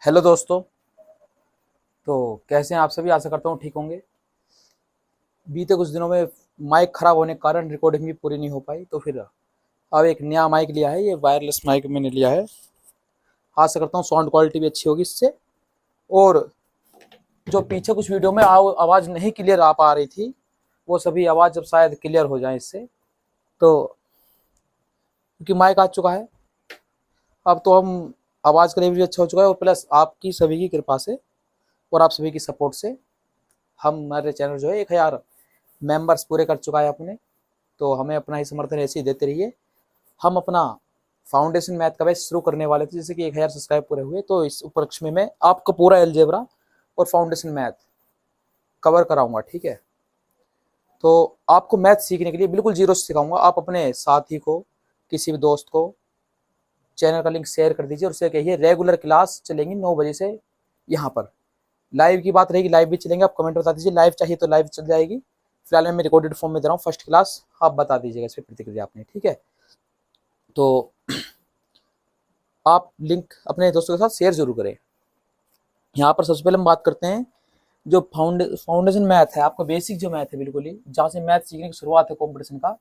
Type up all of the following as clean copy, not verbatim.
Hello दोस्तों। तो कैसे हैं आप सभी? आशा करता हूँ ठीक होंगे। बीते कुछ दिनों में माइक खराब होने के कारण रिकॉर्डिंग भी पूरी नहीं हो पाई, तो फिर अब एक नया माइक लिया है। ये वायरलेस माइक मैंने लिया है। आशा करता हूँ साउंड क्वालिटी भी अच्छी होगी इससे। और जो पीछे कुछ वीडियो में आवाज़ नहीं क्लियर आ पा रही थी, वो सभी आवाज़ अब शायद क्लियर हो जाए इससे। तो क्योंकि माइक आ चुका है, अब तो हम आवाज़ का लेवल भी अच्छा हो चुका है, और प्लस आपकी सभी की कृपा से और आप सभी की सपोर्ट से हमारे चैनल जो है 1000 मेंबर्स पूरे कर चुका है अपने। तो हमें अपना ही समर्थन ऐसे ही देते रहिए। हम अपना फाउंडेशन मैथ का बैच शुरू करने वाले थे, जैसे कि 1000 सब्सक्राइब पूरे हुए, तो इस उपलक्ष्य में मैं आपको पूरा एलजेब्रा और फाउंडेशन मैथ कवर कराऊंगा। ठीक है, तो आपको मैथ सीखने के लिए बिल्कुल जीरो से सिखाऊंगा। आप अपने साथी को, किसी भी दोस्त को चैनल का लिंक शेयर कर दीजिए और उससे कहिए रेगुलर क्लास चलेंगी 9 बजे से। यहाँ पर लाइव की बात रहेगी, लाइव भी चलेंगे। आप कमेंट बता दीजिए, लाइव चाहिए तो लाइव चल जाएगी। फिलहाल मैं रिकॉर्डेड फॉर्म में दे रहा हूँ फर्स्ट क्लास, आप बता दीजिएगा इस पर प्रतिक्रिया अपनी। ठीक है, तो आप लिंक अपने दोस्तों के साथ शेयर जरूर करें। यहाँ पर सबसे पहले हम बात करते हैं जो फाउंडेशन मैथ है, आपका बेसिक जो मैथ है, बिल्कुल ही जहाँ से मैथ सीखने की शुरुआत है कंपटीशन का।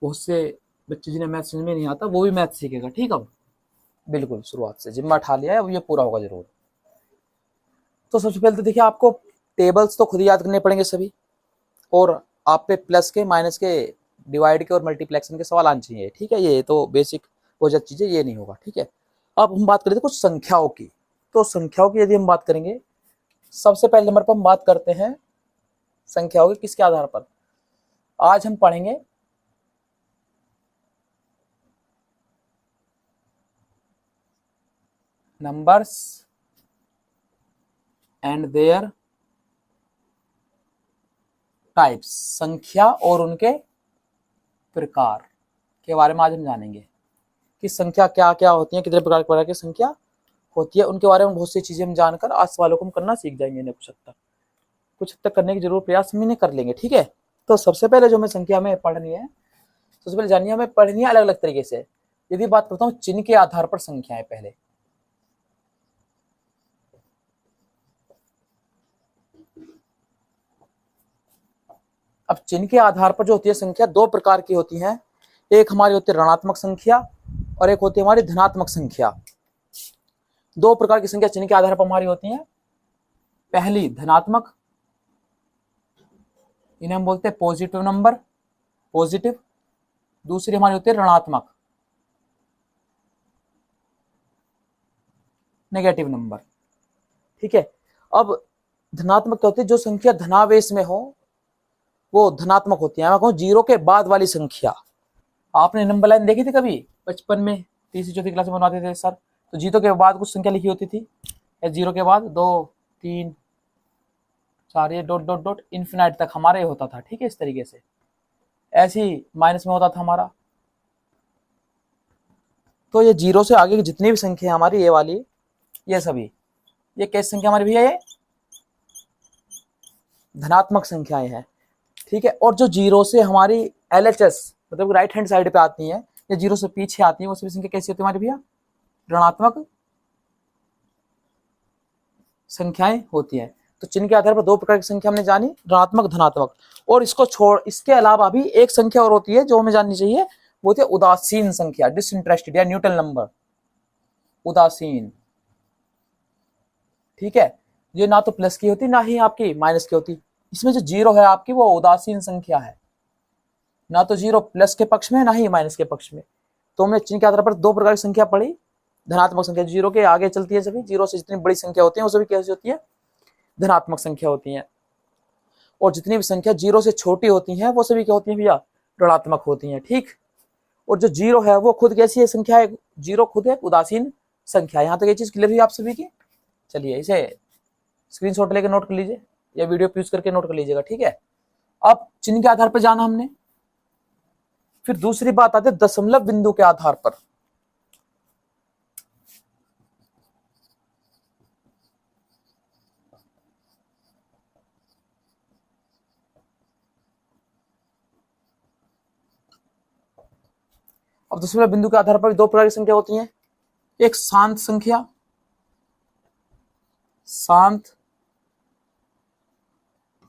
बहुत से बच्चे जिन्हें मैथ समझ में नहीं आता वो भी मैथ सीखेगा। ठीक है, अब बिल्कुल शुरुआत से जिम्मा उठा लिया है, अब ये पूरा होगा जरूर। तो सबसे पहले तो देखिए, आपको टेबल्स तो खुद ही याद करने पड़ेंगे सभी, और आप पे प्लस के, माइनस के, डिवाइड के और मल्टीप्लेक्शन के सवाल आने चाहिए। ठीक है, ये तो बेसिक हो जाती चीज़ें, ये नहीं होगा। ठीक है, अब हम बात करें कुछ संख्याओं की। तो संख्याओं की यदि हम बात करेंगे, सबसे पहले नंबर पर हम बात करते हैं संख्याओं की किसके आधार पर। आज हम पढ़ेंगे नंबर्स एंड देयर टाइप्स, संख्या और उनके प्रकार के बारे में आज हम जानेंगे कि संख्या क्या क्या होती है, कितने प्रकार की संख्या होती है, उनके बारे में बहुत सी चीजें हम जानकर आज सवालों को हम करना सीख जाएंगे। इन्हें कुछ हद तक करने की जरूर प्रयास हम इन्हें कर लेंगे। ठीक है, तो सबसे पहले जो हमें संख्या में पढ़नी है, सबसे पहले जानिए हमें पढ़नी है अलग अलग तरीके से। यदि बात करता हूँ चिन्ह के आधार पर संख्याएं, पहले अब चिन्ह के आधार पर जो होती है संख्या, दो प्रकार की होती है। एक हमारी होती है ऋणात्मक संख्या और एक होती है हमारी धनात्मक संख्या। दो प्रकार की संख्या चिन्ह के आधार पर हमारी होती है। पहली धनात्मक, इन्हें हम बोलते हैं पॉजिटिव नंबर, पॉजिटिव। दूसरी हमारी होती है ऋणात्मक, नेगेटिव नंबर। ठीक है, अब धनात्मक क्या होती है, जो संख्या धनावेश में हो वो धनात्मक होती है। मैं कहूँ जीरो के बाद वाली संख्या। आपने नंबर लाइन देखी थी कभी बचपन में, तीसरी चौथी क्लास में बनवाते थे सर, तो जीरो के बाद कुछ संख्या लिखी होती थी, या जीरो के बाद 2 3 4, ये डॉट डॉट डॉट इन्फिनाइट तक हमारा ये होता था। ठीक है, इस तरीके से ऐसे ही माइनस में होता था हमारा। तो ये जीरो से आगे की जितनी भी संख्या हमारी, ये वाली, ये सभी, ये कैसी संख्या हमारी भैया, ये धनात्मक संख्याएं हैं। ठीक है, और जो जीरो से हमारी LHS मतलब राइट हैंड साइड पे आती है, या जीरो से पीछे आती है, वो सभी संख्या कैसी होती है हमारी भैया, ऋणात्मक संख्याएं होती हैं। तो चिन्ह के आधार पर दो प्रकार की संख्या हमने जानी, ऋणात्मक, धनात्मक। और इसको छोड़, इसके अलावा भी एक संख्या और होती है जो हमें जाननी चाहिए, वो होती है उदासीन संख्या, डिसइंटरेस्टेड या न्यूट्रल नंबर, उदासीन। ठीक है, ये ना तो प्लस की होती ना ही आपकी माइनस की होती। इसमें जो जीरो है आपकी, वो उदासीन संख्या है, ना तो जीरो प्लस के पक्ष में ना ही माइनस के पक्ष में। तो हमने चिन्ह के आधार पर दो प्रकार की संख्या पढ़ी। धनात्मक संख्या जीरो के आगे चलती है सभी, जीरो से जितनी बड़ी संख्या होती है वो सभी कैसी होती है, धनात्मक संख्या होती है। और जितनी भी संख्या जीरो से छोटी होती हैं वो सभी क्या होती हैं भैया, ऋणात्मक होती हैं। ठीक, और जो जीरो है वो खुद कैसी है संख्या है, जीरो खुद है उदासीन संख्या। यहाँ तक ये चीज क्लियर हुई आप सभी की। चलिए इसे स्क्रीनशॉट लेकर नोट कर लीजिए, या वीडियो यूज करके नोट कर लीजिएगा। ठीक है, अब चिन्ह के आधार पर जाना हमने। फिर दूसरी बात आती है दशमलव बिंदु के आधार पर। अब दशमलव बिंदु के आधार पर दो प्रकार की संख्या होती है, एक शांत संख्या शांत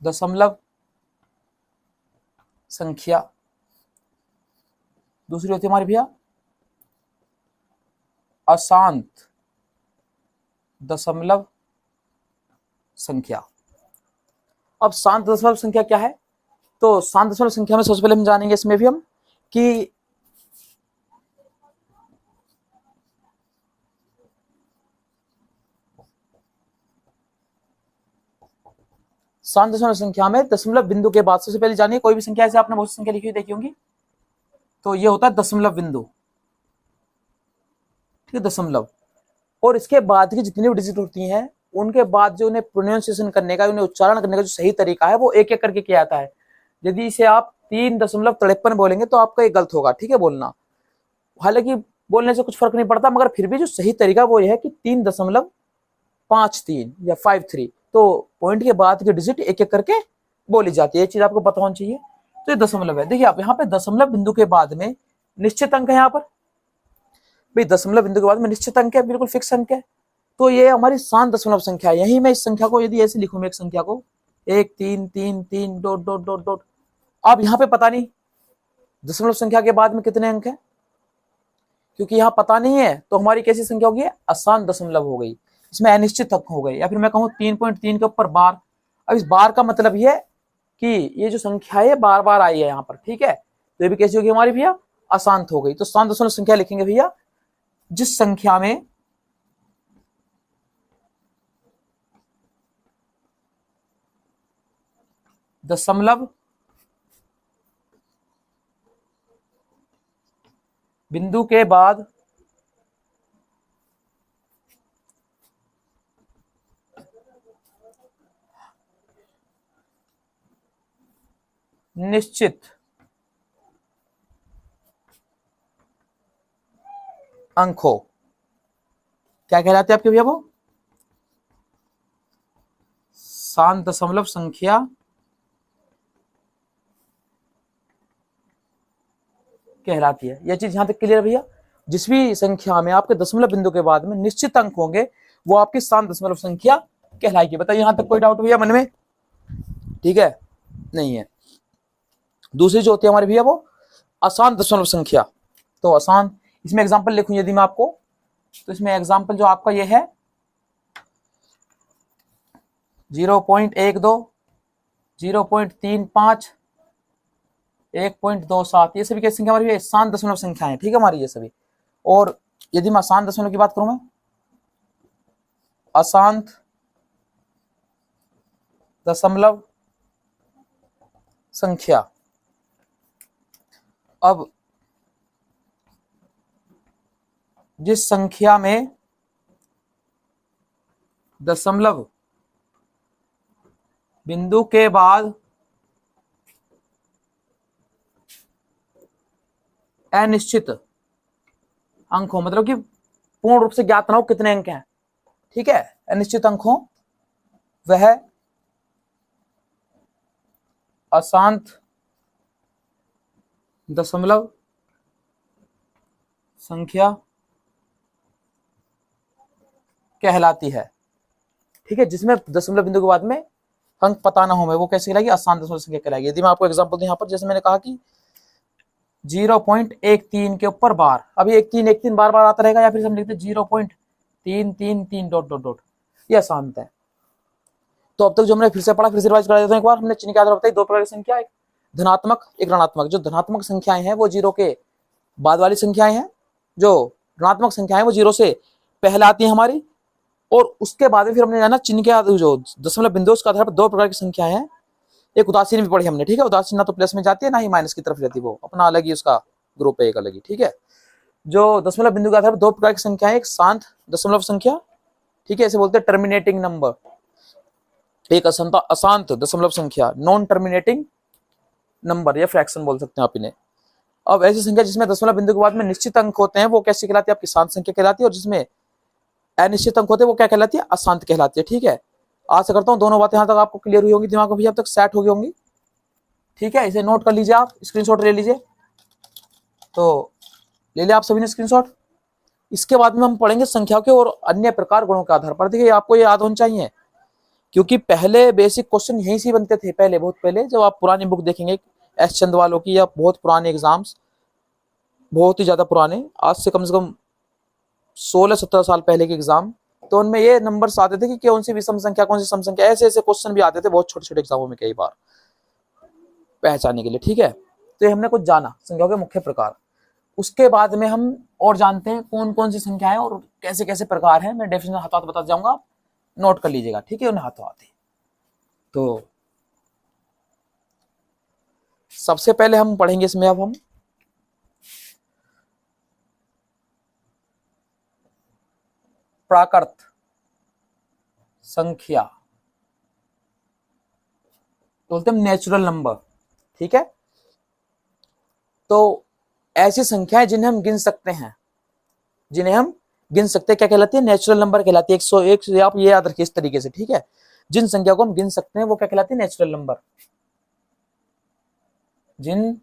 दशमलव संख्या। दूसरी होती है हमारी भैया अशांत दशमलव संख्या। अब शांत दशमलव संख्या क्या है? तो शांत दशमलव संख्या में सबसे पहले हम जानेंगे इसमें भी हम कि शांत दशमलव संख्या में दशमलव बिंदु के बाद सबसे पहले जानिए, कोई भी संख्या ऐसे आपने बहुत सी संख्या लिखी हुई देखी होंगी, तो ये होता है दशमलव बिंदु, ठीक है, दशमलव। और इसके बाद की जितनी भी डिजिट होती हैं उनके बाद जो उन्हें प्रोनाउंसिएशन करने का, उन्हें उच्चारण करने का जो सही तरीका है वो एक एक करके किया जाता है। यदि इसे आप 3.53 बोलेंगे तो आपका ये गलत होगा, ठीक है, बोलना। हालांकि बोलने से कुछ फर्क नहीं पड़ता, मगर फिर भी जो सही तरीका वो ये है कि 3.53 या 53, तो पॉइंट के बाद की डिजिट एक एक करके बोली जाती है। ये चीज आपको पता होनी चाहिए। तो ये दशमलव है। देखिए आप यहाँ पे दशमलव बिंदु के बाद में निश्चित अंक है, यहाँ पर भाई दशमलव बिंदु के बाद में निश्चित अंक है, बिल्कुल फिक्स अंक है। तो ये हमारी शांत दशमलव संख्या है। यही मैं इस संख्या को यदि ऐसे लिखूं, मैं एक संख्या को 1 3 3 3 डॉट डॉट डॉट डॉट, अब यहाँ पे पता नहीं दशमलव संख्या के बाद में कितने अंक है, क्योंकि यहाँ पता नहीं है, तो हमारी कैसी संख्या होगी? अशांत दशमलव हो गई, इसमें अनिश्चित अंक हो गए। या फिर मैं कहूँ 3.3 के ऊपर बार। अब इस बार का मतलब ये है कि ये जो संख्या है बार बार आई है यहाँ पर, ठीक है, तो ये भी कैसी होगी हमारी भैया? अशांत हो गई। तो शांत दशमलव संख्या लिखेंगे भैया जिस संख्या में दशमलव बिंदु के बाद निश्चित अंक हो, क्या कहलाते हैं आपके भैया? वो शांत दशमलव संख्या कहलाती है। यह चीज यहां तक क्लियर भैया? जिस भी संख्या में आपके दशमलव बिंदु के बाद में निश्चित अंक होंगे वो आपकी शांत दशमलव संख्या कहलाएगी। बताइए यहां तक कोई डाउट भैया मन में? ठीक है, नहीं है। दूसरी जो होती है हमारी भैया वो अशांत दशमलव संख्या। तो अशांत, इसमें एग्जांपल लिखूं यदि मैं आपको, तो इसमें एग्जांपल जो आपका ये है 0.12, 0.35, 1.27, ये सभी कैसी संख्या हमारी शांत दशमलव संख्या है, ठीक है हमारी ये सभी। और यदि मैं अशांत दशमलव की बात करूं, मैं अशांत दशमलव संख्या, अब जिस संख्या में दशमलव बिंदु के बाद अनिश्चित अंक हो, मतलब कि पूर्ण रूप से ज्ञात ना हो कितने अंक हैं, ठीक है, अनिश्चित अंक हो, वह अशांत दशमलव संख्या कहलाती है, ठीक है। जिसमें दशमलव बिंदु के बाद में अंक पता ना हो, वो कैसे कहलाएगी? अशांत दशमलव संख्या कहलाएगी। यदि मैं आपको एग्जांपल दूं यहाँ पर, जैसे मैंने कहा कि 0.13 के ऊपर बार, अभी 1 3 बार बार आता रहेगा, या फिर हम लिखते 0.333 डॉट डॉट डॉट, ये अशांत है। तो अब तक जो हमने फिर से पढ़ा, फिर से रिवाइज करा देते हैं एक बार। हमने चिन्ह के आधार पर बताई दो प्रकार की संख्या, एक धनात्मक एक ऋणात्मक। जो धनात्मक संख्याएं हैं वो 0 के बाद वाली संख्याएं हैं, जो ऋणात्मक संख्याएं वो 0 से पहले आती है हमारी। और उसके बाद में फिर हमने जाना चिन्ह के आधार, जो दशमलव बिंदु उसके आधार पर दो प्रकार की संख्याएं हैं। एक उदासीन भी पढ़ी हमने, ठीक है, उदासीन ना तो प्लस में जाती है ना ही माइनस की तरफ रहती है, वो अपना अलग ही उसका ग्रुप है, एक अलग ही, ठीक है। जो दशमलव बिंदु के आधार पर दो प्रकार की संख्या है, एक शांत दशमलव संख्या, ठीक है, इसे बोलते हैं टर्मिनेटिंग नंबर, एक अशांत दशमलव संख्या, नॉन टर्मिनेटिंग नंबर या फ्रैक्शन बोल सकते हैं आप इन्हें। अब ऐसी संख्या जिसमें दशमलव बिंदु के बाद में निश्चित अंक होते हैं वो कैसी कहलाती है? आपकी शांत संख्या कहलाती है। और जिसमें अनिश्चित अंक होते हैं वो क्या कहलाती है? अशांत कहलाती है, ठीक है। आशा करता हूँ दोनों बातें यहाँ तक आपको क्लियर हुई होंगी, दिमाग में भी अब तक सेट हो गई होंगी, ठीक है। इसे नोट कर लीजिए, आप स्क्रीनशॉट ले लीजिए, तो ले लिया आप सभी ने स्क्रीनशॉट। इसके बाद में हम पढ़ेंगे संख्या के और अन्य प्रकार गुणों के आधार पर। देखिए आपको ये याद होना चाहिए क्योंकि पहले बेसिक क्वेश्चन यहीं से बनते थे, पहले बहुत पहले जब आप पुरानी बुक देखेंगे एस चंद वालों की या बहुत पुराने एग्जाम्स, बहुत ही ज्यादा पुराने, आज से कम 16-17 साल पहले के एग्जाम, तो उनमें ये नंबर्स आते थे कि कौन सी विषम संख्या कौन सी सम संख्या, ऐसे ऐसे क्वेश्चन भी आते थे बहुत छोटे छोटे एग्जामों में कई बार पहचानने के लिए। ठीक है, तो ये हमने कुछ जाना संख्याओं के मुख्य प्रकार। उसके बाद में हम और जानते हैं कौन कौन सी संख्याएं और कैसे कैसे प्रकार हैं। मैं डेफिनेशन हाथों हाथ बता जाऊंगा, आप नोट कर लीजिएगा। ठीक है, उन्हें हाथों हाथ। तो सबसे पहले हम पढ़ेंगे इसमें, अब हम प्राकृत संख्या, बोलते हैं नेचुरल नंबर। ठीक है, तो ऐसी संख्याएं जिन्हें हम गिन सकते हैं, जिन्हें हम गिन सकते हैं, क्या कहलाती है? नेचुरल नंबर कहलाती है। 101 आप ये याद रखिए इस तरीके से। ठीक है, जिन संख्या को हम गिन सकते हैं वो क्या कहलाती है? Natural number. जिन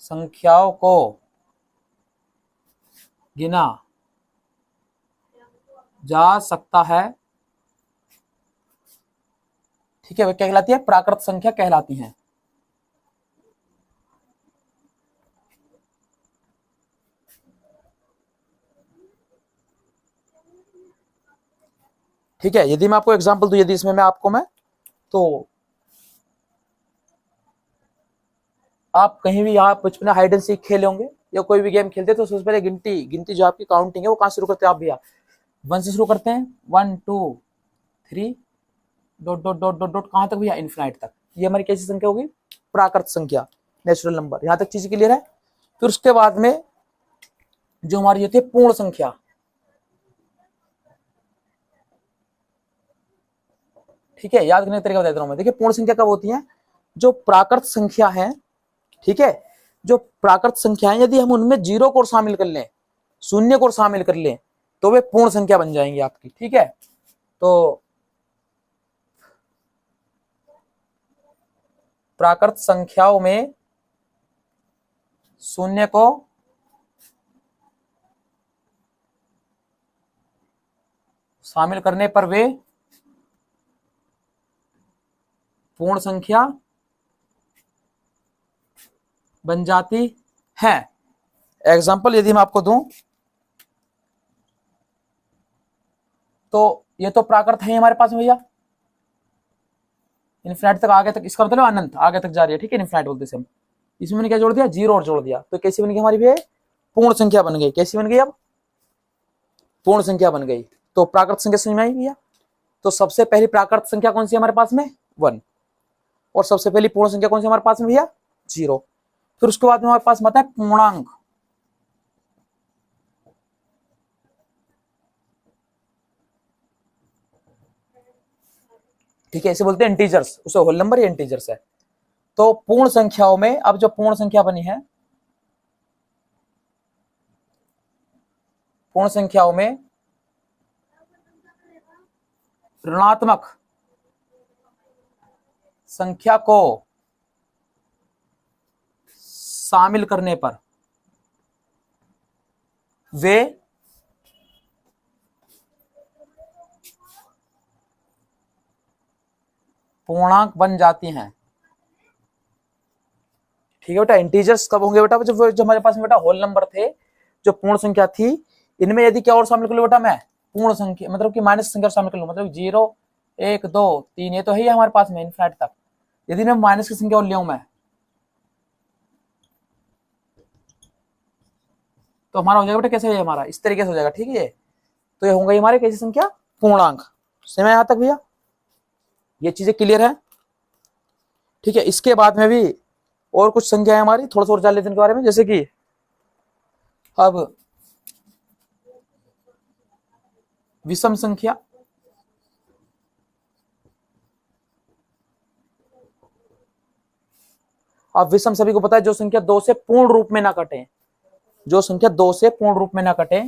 संख्याओं को गिना जा सकता है, ठीक है, वे क्या कहलाती है? प्राकृत संख्या कहलाती हैं। ठीक है, यदि मैं आपको एग्जांपल दूं, यदि इसमें मैं तो आप कहीं भी यहाँ बचपन में हाइड एंड सीक खेले होंगे या कोई भी गेम खेलते तो सबसे पहले गिनती जो आपकी काउंटिंग है वो कहाँ शुरू करते हैं आप भैया? 1 से शुरू करते हैं। 1 2 3 dot dot dot dot dot कहाँ तक भैया? इन्फिनाइट तक। ये हमारी कैसी संख्या होगी? प्राकृत संख्या, नेचुरल नंबर। यहाँ तक चीज क्लियर है? फिर उसके बाद में जो हमारी ये थे पूर्ण संख्या, ठीक है, याद करने का तरीका बता रहा हूं मैं। देखिए पूर्ण संख्या कब होती है? जो प्राकृत संख्या है, ठीक है, जो प्राकृत संख्याएं यदि हम उनमें जीरो को शामिल कर लें, शून्य को शामिल कर लें, तो वे पूर्ण संख्या बन जाएंगी आपकी। ठीक है, तो प्राकृत संख्याओं में शून्य को शामिल करने पर वे पूर्ण संख्या बन जाती है। एग्जाम्पल यदि मैं आपको दूं तो ये तो प्राकृत है हमारे पास में भैया, इन्फिनाइट तक आगे तक, इसका मतलब अनंत आगे तक जा रही है। ठीक है, इन्फिनाइट बोलते हैं हम। इसमें मैंने क्या जोड़ दिया? जीरो और जोड़ दिया, तो कैसी बन गई हमारी भैया? पूर्ण संख्या बन गई। कैसी बन गई? अब पूर्ण संख्या बन गई। तो प्राकृत संख्या समझ में आई भैया? तो सबसे पहली प्राकृत संख्या कौन सी हमारे पास में? 1। और सबसे पहली पूर्ण संख्या कौन सी हमारे पास में भैया? 0। फिर उसके बाद में हमारे पास आता है पूर्णांक। ठीक है, इसे बोलते हैं इंटीजर्स, उसे होल नंबर या इंटीजर्स है। तो पूर्ण संख्याओं में अब जो पूर्ण संख्या बनी है, पूर्ण संख्याओं में ऋणात्मक संख्या को शामिल करने पर वे पूर्णांक बन जाती हैं। ठीक है बेटा, इंटीजर्स कब होंगे बेटा? जो हमारे पास में बेटा होल नंबर थे, जो पूर्ण संख्या थी, इनमें यदि क्या और शामिल कर लो बेटा? मैं पूर्ण संख्या मतलब कि माइनस संख्या शामिल कर लूं, मतलब 0 1 2 3, ये तो है ही हमारे पास में इनफिनिट तक। यदि मैं माइनस की संख्या और ले मैं, तो हमारा हो जाएगा बेटा कैसे? हमारा इस तरीके से हो जाएगा। ठीक है, तो ये होंगे हमारे कैसी संख्या? पूर्णांक। समय यहां तक भैया ये चीजें क्लियर है? ठीक है, इसके बाद में भी और कुछ संख्या है हमारी, थोड़ा सा और जान लेते हैं इनके बारे में। जैसे कि अब विषम संख्या, अब विषम सभी को पता है, जो संख्या 2 से पूर्ण रूप में ना कटे, जो संख्या 2 से पूर्ण रूप में ना कटे,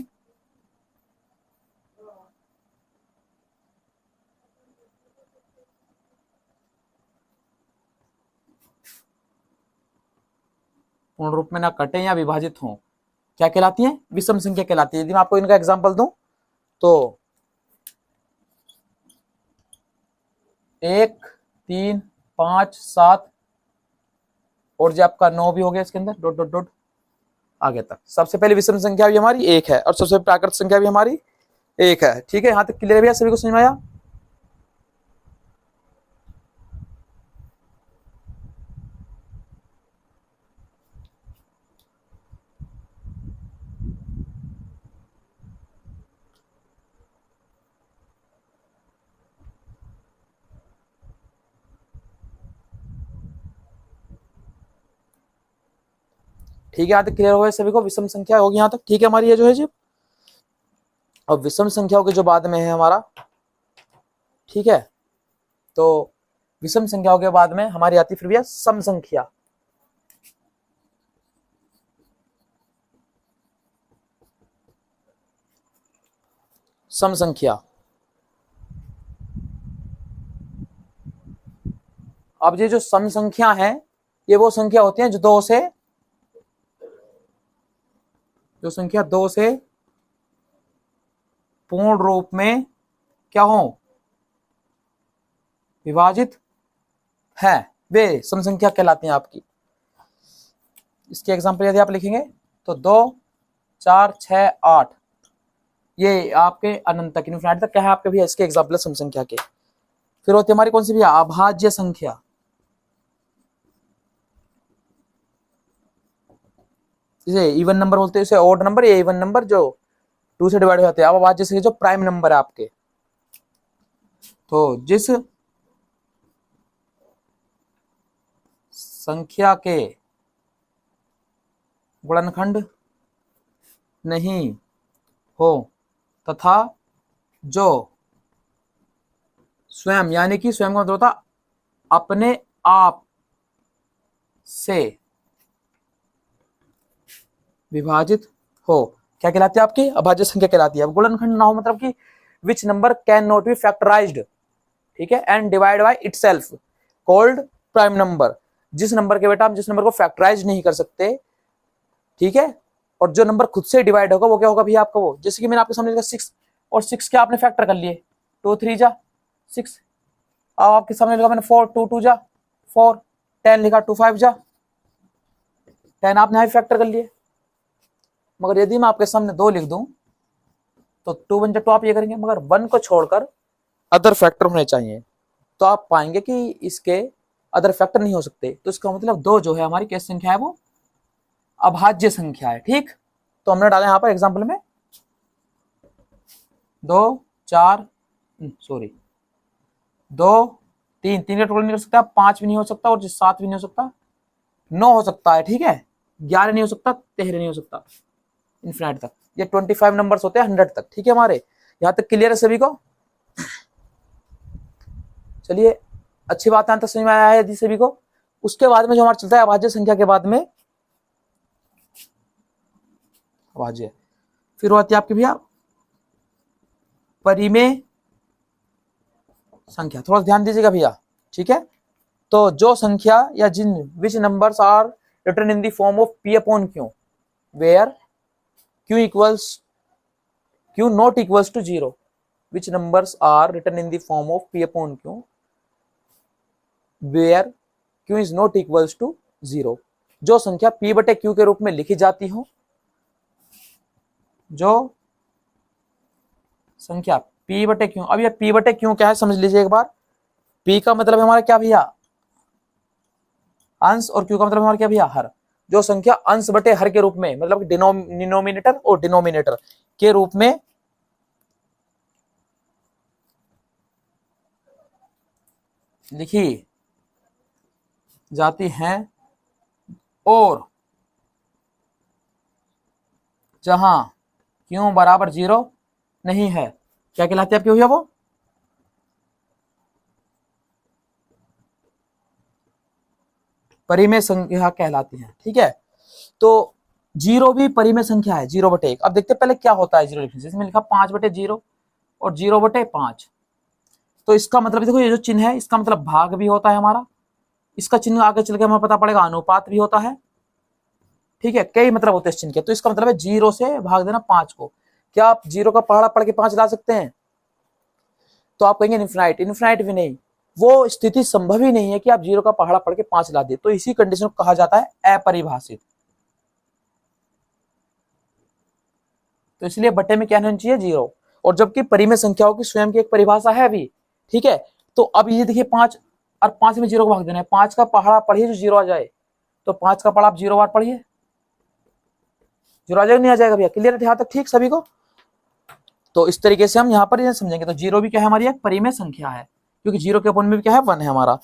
पूर्ण रूप में ना कटे या विभाजित हो, क्या कहलाती है? विषम संख्या कहलाती है। यदि मैं आपको इनका एग्जांपल दूं तो 1 3 5 7 और जो आपका 9 भी हो गया इसके अंदर, डॉट डॉट डॉट आगे तक। सबसे पहले विषम संख्या भी हमारी 1 है और सबसे प्राकृत संख्या भी हमारी 1 है। ठीक है, यहां तक क्लियर भैया, सभी को समझ में आया? ठीक है, यहाँ तक क्लियर हो गया सभी को? विषम संख्या होगी यहाँ तक, ठीक है हमारी ये जो है जी। अब विषम संख्याओं के जो बाद में है हमारा, ठीक है, तो विषम संख्याओं के बाद में हमारी आती फिर भैया सम संख्या। सम संख्या, अब ये जो सम संख्या है ये वो संख्या होती है जो संख्या दो से पूर्ण रूप में क्या हो, विभाजित है, वे सम संख्या कहलाती हैं आपकी। इसके एग्जांपल यदि आप लिखेंगे तो 2 4 6 8 ये आपके अनंत तक, इनफिनिटी तक क्या है आपके भैया, इसके एग्जांपल सम संख्या के। फिर होती है हमारी कौन सी भैया, अभाज्य संख्या। इसे इवन नंबर बोलते हैं, इसे ऑड नंबर या इवन नंबर जो 2 से डिवाइड हो जाते हैं। अब अभाज्य संख्या जो प्राइम नंबर है आपके, तो जिस संख्या के गुणनखंड नहीं हो तथा जो स्वयं, यानी कि स्वयं का मतलब होता अपने आप से विभाजित हो, क्या कहलाती है आपकी, अभाज्य संख्या कहलाती है। अब गुणनखंड ना हो मतलब कि which number can not be factorised, ठीक है, and divide by itself called prime number. जिस नंबर के बेटा हम जिस नंबर को फैक्टराइज नहीं कर सकते, ठीक है, और जो नंबर खुद से डिवाइड होगा वो क्या होगा भैया आपका, वो जैसे कि मैंने आपके सामने लिखा 6 और 6 के आपने फैक्टर कर लिए, 2 3 जा 6। अब आपके सामने लिखा मैंने 4 2 2 जा 4, 10 लिखा 2 5 जा 10, आपने हाई फैक्टर कर लिए। मगर यदि मैं आपके सामने 2 लिख दूं तो 2 1 जा 2 आप ये करेंगे, मगर 1 को छोड़कर अदर फैक्टर होने चाहिए, तो आप पाएंगे कि इसके अदर फैक्टर नहीं हो सकते। तो इसका मतलब 2 जो है हमारी कैसी संख्या है, वो अभाज्य संख्या है। ठीक, तो हमने डाला यहां पर एग्जांपल में 2 4 सॉरी 2 3 3 का टोटल नहीं कर सकता, 5 भी नहीं हो सकता और 7 भी नहीं हो सकता, 9 हो सकता है, ठीक है, 11 नहीं हो सकता, 13 नहीं हो सकता, इन्फिनिटी तक। ये 25 नंबर्स होते हैं 100 तक। ठीक है, हमारे यहां तक क्लियर है सभी को? चलिए, अच्छी बात है, समझ में आया है यदि सभी को? उसके बाद में जो हमारा चलता है अभाज्य संख्या के बाद में अभाज्य, फिर होती है आपकी भैया परिमेय संख्या। थोड़ा ध्यान दीजिएगा भैया, ठीक है। तो जो संख्या या जिन which numbers are written in the form of p upon q where q not equals to 0, which numbers are written in the form of p upon q where q is not equals to 0। जो संख्या p बटे q के रूप में लिखी जाती हो, जो संख्या p बटे q, अब ये p बटे q क्या है समझ लीजिए एक बार। p का मतलब हमारा क्या भैया, अंश, और q का मतलब हमारा क्या भैया, हर। जो संख्या अंश बटे हर के रूप में, मतलब डिनोमिनेटर और डिनोमिनेटर के रूप में लिखी जाती हैं और जहां q बराबर 0 नहीं है, क्या कहलाती है आपकी भैया, वो परिमेय संख्या कहलाती है। ठीक है, तो 0 भी परिमेय संख्या है, 0/1। अब देखते हैं पहले क्या होता है 0 लिखने से। इसमें लिखा 5/0 और 0/5, तो इसका मतलब देखो ये जो चिन्ह है इसका मतलब भाग भी होता है हमारा, इसका चिन्ह आगे चल के हमें पता पड़ेगा अनुपात भी होता है। ठीक है, कई मतलब होते हैं इस चिन्ह के। तो इसका मतलब है 0 से भाग देना 5 को। क्या आप 0 का पहाड़ा पढ़ के 5 ला सकते हैं? तो आप कहेंगे इनफिनाइट, इनफिनाइट भी नहीं, वो स्थिति संभव ही नहीं है कि आप 0 का पहाड़ा पढ़ के 5 ला दे, तो इसी कंडीशन को कहा जाता है अपरिभाषित। तो इसलिए बट्टे में क्या होना चाहिए 0, और जबकि परिमेय संख्याओं की स्वयं की एक परिभाषा है अभी, ठीक है। तो अब ये देखिए 5 और 5 में 0 को भाग देना है, 5 का पहाड़ा पढ़िए जो 0 आ जाए, तो 5 का पहाड़ा आप 0 बार पढ़िए, 0 आ जाएगा नहीं आ जाएगा भैया, क्लियर है यहाँ तक, ठीक सभी को। तो इस तरीके से हम यहाँ पर समझेंगे। तो 0 भी क्या है हमारी एक परिमेय संख्या है, क्योंकि 0 के अपॉन में भी क्या है 1 है हमारा।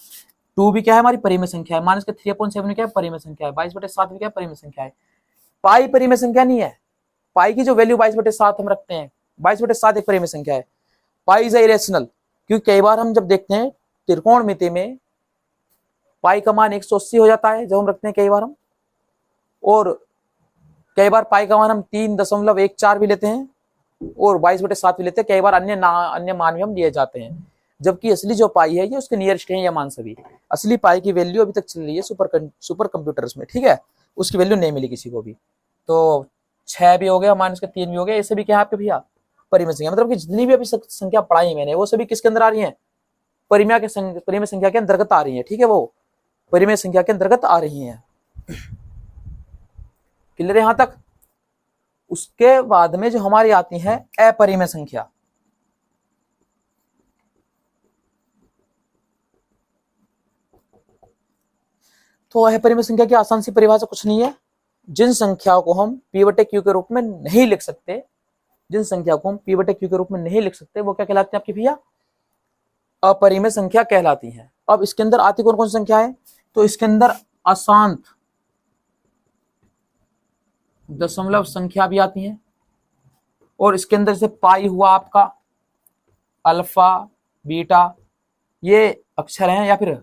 2 भी क्या है हमारी परिमेय संख्या है, माइनस के 3/7 भी क्या है परिमेय संख्या है, 22/7 भी क्या है परिमेय संख्या है। पाई परिमेय संख्या नहीं है, पाई की जो वैल्यू 22/7 हम रखते हैं, 22/7 एक परिमेय संख्या है। पाई इज इरेशनल, क्योंकि कई बार हम जब देखते हैं त्रिकोणमिति में पाई का मान 180 हो जाता है जब हम रखते हैं कई बार हम, और कई बार पाई का मान हम 3.14 भी लेते हैं और 22/7 भी लेते हैं, कई बार अन्य मान भी हम लिए जाते हैं, जबकि असली जो पाई है ये उसके नियरेस्ट है ये मान सभी। असली पाई की वैल्यू अभी तक चल रही है सुपर कंप्यूटर्स में, ठीक है, उसकी वैल्यू नहीं मिली किसी को भी। तो 6 भी हो गया, माइनस के 3 भी हो गया, ऐसे भी क्या है आपके भैया परिमेय संख्या, मतलब कि जितनी भी अभी संख्या पढ़ाई मैंने वो सभी किसके अंदर आ रही है, परिमेय संख्या के अंतर्गत आ रही है, ठीक है, वो परिमेय संख्या के अंतर्गत आ रही है। क्लियर है यहां तक। उसके बाद में जो हमारी आती है अपरिमेय संख्या, तो अपरिमेय संख्या की आसान सी परिभाषा कुछ नहीं है, जिन संख्याओं को हम p/q के रूप में नहीं लिख सकते, जिन संख्या को हम p/q के रूप में नहीं लिख सकते वो क्या कहलाती है आपकी भैया अपरिमेय संख्या कहलाती है। अब इसके अंदर आती कौन कौन सी संख्या है, तो इसके अंदर अशांत दशमलव संख्या भी आती है, और इसके अंदर से पाई हुआ आपका, अल्फा बीटा ये अक्षर हैं, या फिर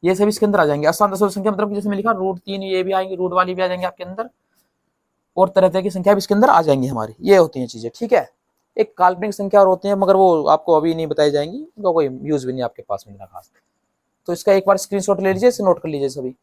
ये सभी इसके अंदर आ जाएंगे। अशांत दशमलव संख्या मतलब जैसे मैं लिखा √3 ये भी आएंगे, रूट वाली भी आ जाएंगे आपके अंदर, और तरह तरह की संख्या भी इसके अंदर आ जाएंगी हमारी, ये होती हैं चीजें, ठीक है। एक काल्पनिक संख्या और होती है, मगर वो आपको अभी नहीं बताई जाएंगी, उनका कोई यूज भी नहीं आपके पास में खास। तो इसका एक बार स्क्रीनशॉट ले लीजिए, इसे नोट कर लीजिए सभी।